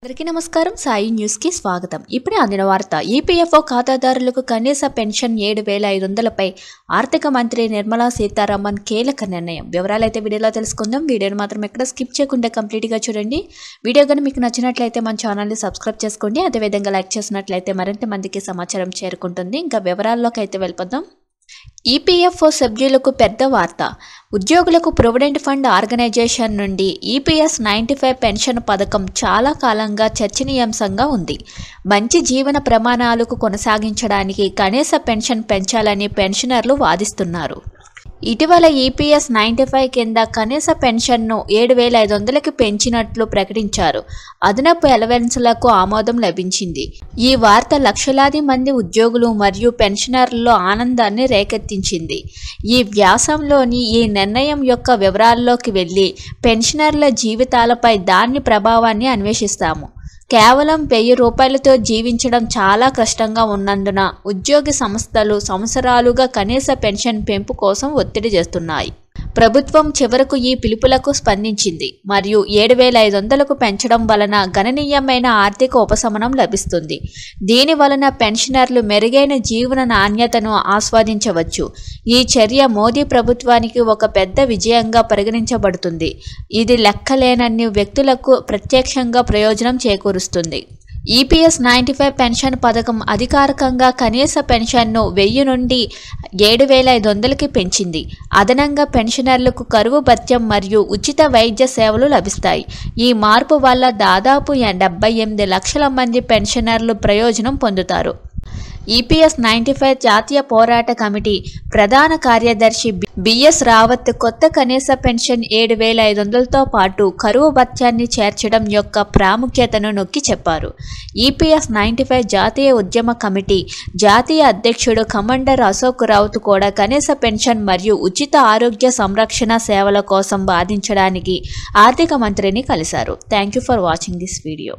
అందరికీ నమస్కారం. సాయి న్యూస్ కి స్వాగతం. ఇప్పుడే అందిన వార్త. ఈపీఎఫ్ఓ ఖాతాదారులకు కనీస పెన్షన్ 7,500పై ఆర్థిక మంత్రి నిర్మలా సీతారామన్ కీలక నిర్ణయం. వివరాలైతే వీడియోలో తెలుసుకుందాం. వీడియోని మాత్రం ఎక్కడ స్కిప్ చేయకుండా కంప్లీట్గా చూడండి. వీడియో కానీ మీకు నచ్చినట్లయితే మన ఛానల్ని సబ్స్క్రైబ్ చేసుకోండి. అదేవిధంగా లైక్ చేసినట్లయితే మరింత మందికి సమాచారం చేరుకుంటుంది. ఇంకా వివరాల్లోకి అయితే వెళ్ళిపోదాం. ఈపీఎఫ్ఓ సభ్యులకు పెద్ద వార్త. ఉద్యోగులకు ప్రొవిడెంట్ ఫండ్ ఆర్గనైజేషన్ నుండి ఈపీఎస్ 95 పెన్షన్ పథకం చాలా కాలంగా చర్చనీయాంశంగా ఉంది. మంచి జీవన ప్రమాణాలకు కొనసాగించడానికి కనీస పెన్షన్ పెంచాలని పెన్షనర్లు వాదిస్తున్నారు. ఇటీవల ఈపీఎస్ 95 కింద కనీస పెన్షన్ను 7,500కి పెంచినట్లు ప్రకటించారు. అదనపు అలవెన్స్లకు ఆమోదం లభించింది. ఈ వార్త లక్షలాది మంది ఉద్యోగులు మరియు పెన్షనర్లలో ఆనందాన్ని రేకెత్తించింది. ఈ వ్యాసంలోని ఈ నిర్ణయం యొక్క వివరాల్లోకి వెళ్ళి పెన్షనర్ల జీవితాలపై దాని ప్రభావాన్ని అన్వేషిస్తాము. కేవలం 1000 రూపాయలతో జీవించడం చాలా కష్టంగా ఉన్నందున ఉద్యోగి సంస్థలు సంవత్సరాలుగా కనీస పెన్షన్ పెంపు కోసం ఒత్తిడి చేస్తున్నాయి. ప్రభుత్వం చివరకు ఈ పిలుపులకు స్పందించింది మరియు 7,500కు పెంచడం వలన గణనీయమైన ఆర్థిక ఉపశమనం లభిస్తుంది. దీని వలన పెన్షనర్లు మెరుగైన జీవన నాణ్యతను ఆస్వాదించవచ్చు. ఈ చర్య మోదీ ప్రభుత్వానికి ఒక పెద్ద విజయంగా పరిగణించబడుతుంది. ఇది లెక్కలేనన్ని వ్యక్తులకు ప్రత్యక్షంగా ప్రయోజనం చేకూరుస్తుంది. ఈపీఎస్ 95 పెన్షన్ పథకం అధికారికంగా కనీస పెన్షన్ను 1000 నుండి 7,500కి పెంచింది. అదనంగా పెన్షనర్లకు కరువు భత్యం మరియు ఉచిత వైద్య సేవలు లభిస్తాయి. ఈ మార్పు వల్ల దాదాపు 78 లక్షల మంది పెన్షనర్లు ప్రయోజనం పొందుతారు. ఈపీఎస్ 95 జాతీయ పోరాట కమిటీ ప్రధాన కార్యదర్శి బిఎస్ రావత్ కొత్త కనీస పెన్షన్ 7,500తో పాటు కరువు భత్యాన్ని చేర్చడం యొక్క ప్రాముఖ్యతను నొక్కి చెప్పారు. ఈపీఎస్ 95 జాతీయ ఉద్యమ కమిటీ జాతీయ అధ్యక్షుడు కమాండర్ అశోక్ రౌత్ కూడా కనీస పెన్షన్ మరియు ఉచిత ఆరోగ్య సంరక్షణ సేవల కోసం వాదించడానికి ఆర్థిక మంత్రిని కలిశారు. Thank you for watching this video.